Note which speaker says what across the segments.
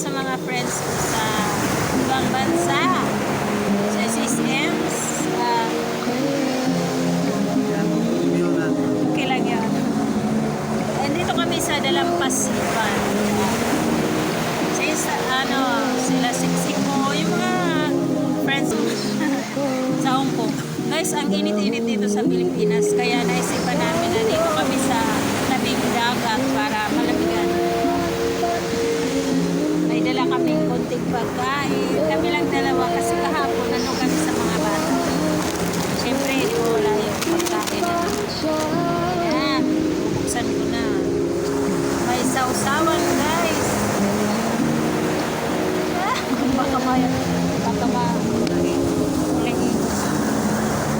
Speaker 1: sa mga friends ko sa ibang bansa. Sa SSMs. Okay lang yun. Dito kami sa Dalampasipan. Sila Siksiko, yung mga friends sa Hong Kong. Guys, ang init-init dito sa Pilipinas, kaya naisipan namin na dito kami sa tabing dagat para malamigan. May dala kaming konting pagkain. Kami lang dalawa kasi kahapon nandun kami sa mga bata. Siyempre, hindi ko wala yung pagkain. Ayan, bubuksan ko na. May sausawan, guys. Baka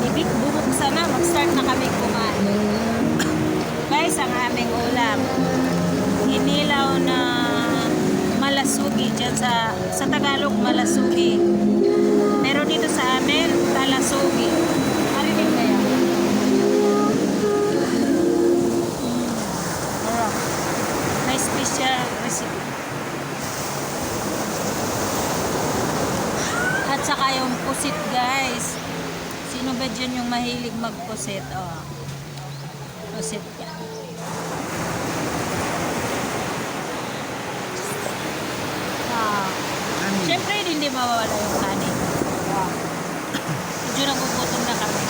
Speaker 1: ibig bubuksan na, mag-start na kami kumain. Guys, ang aming ulam, inilaw na malasugi dyan sa Tagalog, malasugi, pero dito sa amin talasugi. Marinig kaya may special recipe. At saka yung pusit, guys. Sino ba dyan yung mahilig magpusit? Oh. Pusit yan. Siyempre, hindi mawawala yung kanin. Medyo nagugutom na kami.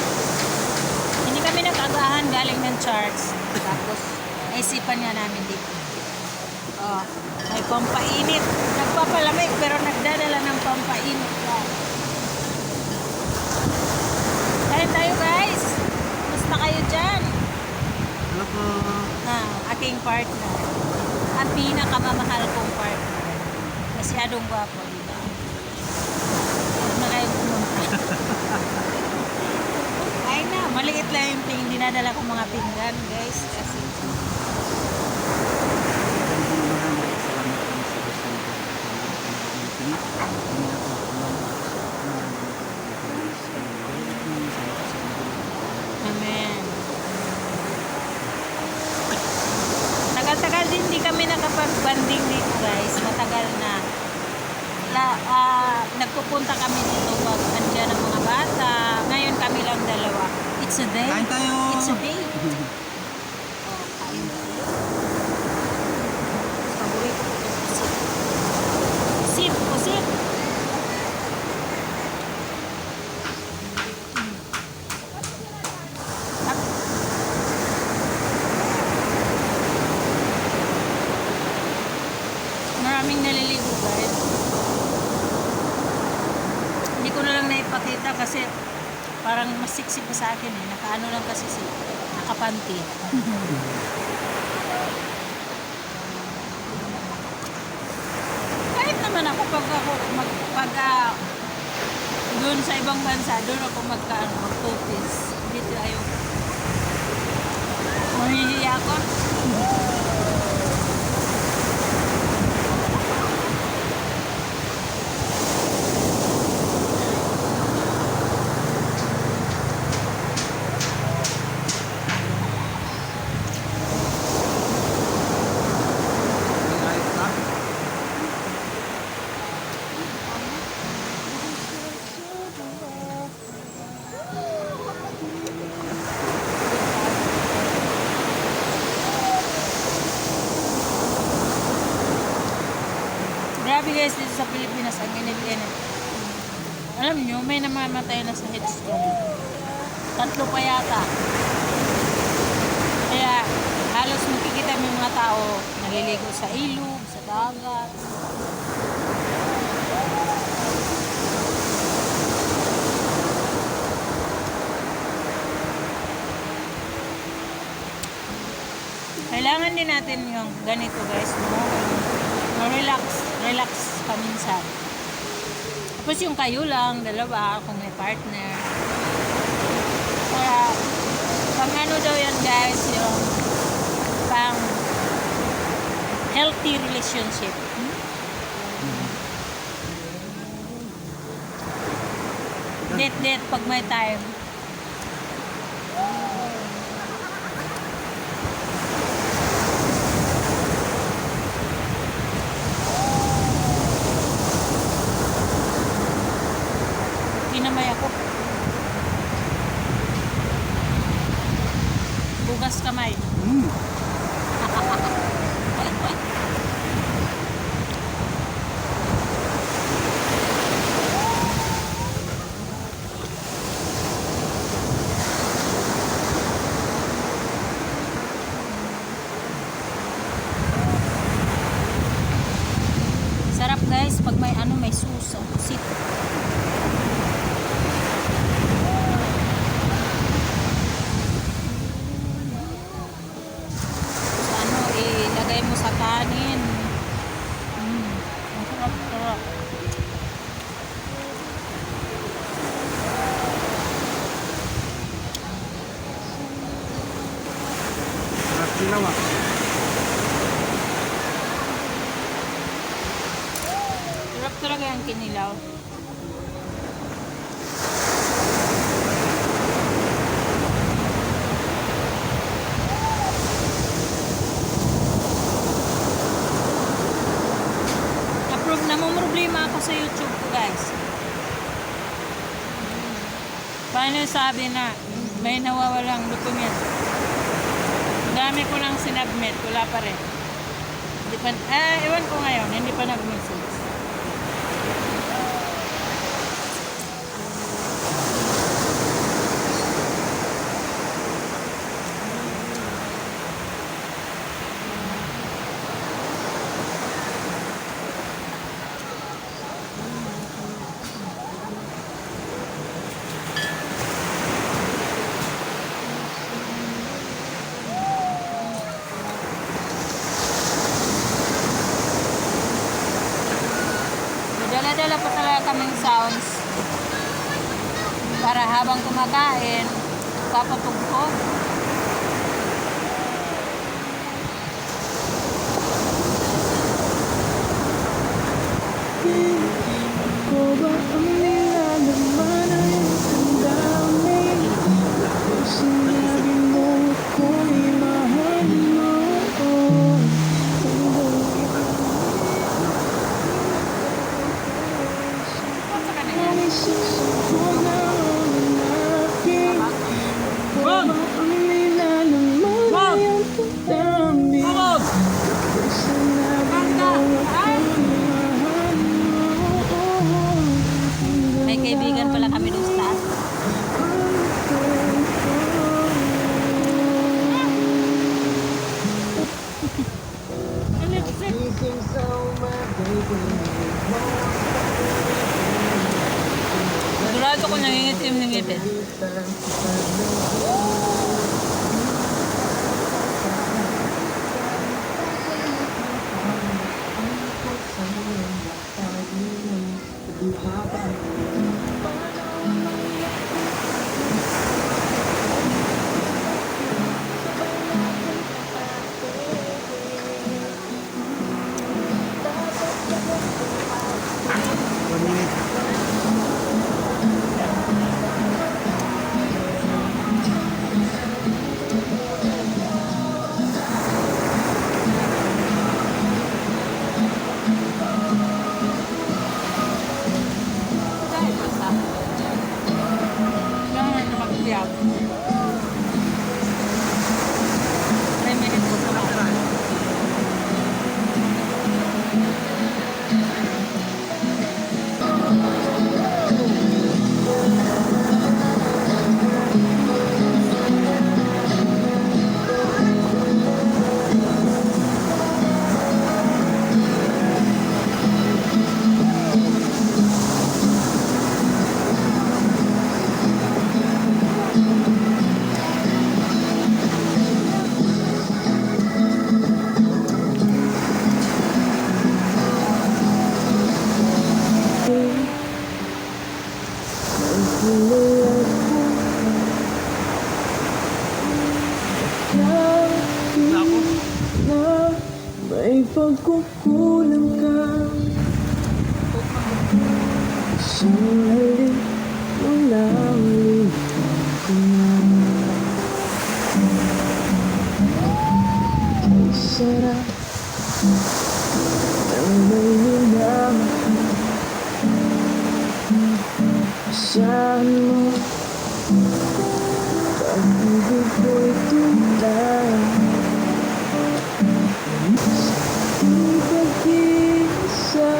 Speaker 1: Hindi kami nag-agahan galing ng charts. Tapos, naisipan nga namin dito. Oh, may pampainit. Nagpapalamig pero nagdadala ng pampainit. Kain tayo, guys. Gusto kayo dyan?
Speaker 2: Hello po.
Speaker 1: Aking partner. Ang pinakamamahal kong partner. Masyadong gwapo, diba? Huwag na kayo pumunta. Ay na, maliit lang yung dinadala ko mga pinggan, guys. Kasi amen. Tagal-tagal din hindi kami nakapag-banding dito, guys. Matagal na. Nagpupunta kami dito pag andyan ang mga bata. Ngayon kami lang dalawa. It's a day.
Speaker 2: Kain tayo.
Speaker 1: It's a day. Oh, kain tayo. Paborito ko ito. Pusit. Pusit. Maraming naliligo, guys. Hindi ko na lang naipakita kasi parang mas siksi pa sa akin eh. Nakaano lang kasi nakapanty. Kahit naman ako pag doon sa ibang bansa, doon ako mag-two-piece. Dito ayaw. Mahihiya ako. Grabe, guys, dito sa Pilipinas, ang init-init. Alam nyo, may namamatay na sa headstroke. 3 pa yata. Kaya halos makikita mo yung mga tao naliligo sa ilog, sa dagat. Kailangan din natin yung ganito, guys, no? Relax ka minsan. Tapos yung kayo lang, dalawa, kung may partner. Kaya, pang ano daw yan, guys, yung pang healthy relationship. Date pag may time. kamay ako. Bugas kamay. Sarap guys pag may ano, may suso, sit. So ano, ilagay mo sa kanin. Ang sarap, sarap.
Speaker 2: Sarap ginawa.
Speaker 1: Sarap talaga yung kinilaw. Approve na mo problema ako sa YouTube ko guys. Paano sabi na may nawawalang document? Dami ko lang sinubmit, wala pa rin. Hindi pa, ewan ko ngayon, hindi pa nag-message. Dala-dala pa talaga kaming sounds para habang kumakain, papatugtog.
Speaker 3: Ako ba ang nilalaman ay ang dami? Kung sinabi mo ako'y mahal mo,
Speaker 1: Sa kanila.
Speaker 3: ay susubok na ang aking. Ako ba ang nilalaman ay ang dami? Kung sinabi mo ako'y mahal mo,
Speaker 1: May kaibigan pala kami doon sa taas. Sigurado ko nangingitim ng ngipin.
Speaker 3: May pagkukulang ka sa halip ng lawin ko na. Ay sarap ng may nilaman sa ko'y tunay. Di pag-isa,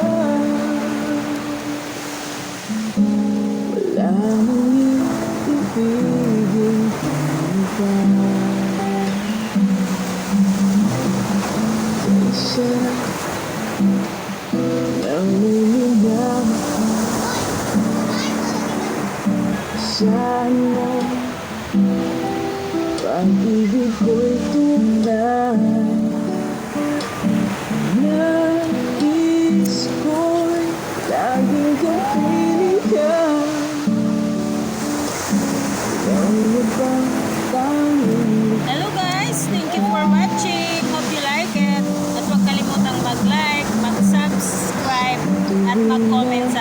Speaker 3: wala nang ibigin pa. Isa nang nililang saan mo pag-ibig ko'y tunay. Nais ko'y laging kapilihan. Ikaw na bang tanging
Speaker 1: Hello guys, thank you for watching. Hope you like it. At huwag kalimutang mag-like, mag-subscribe, at mag-comment sa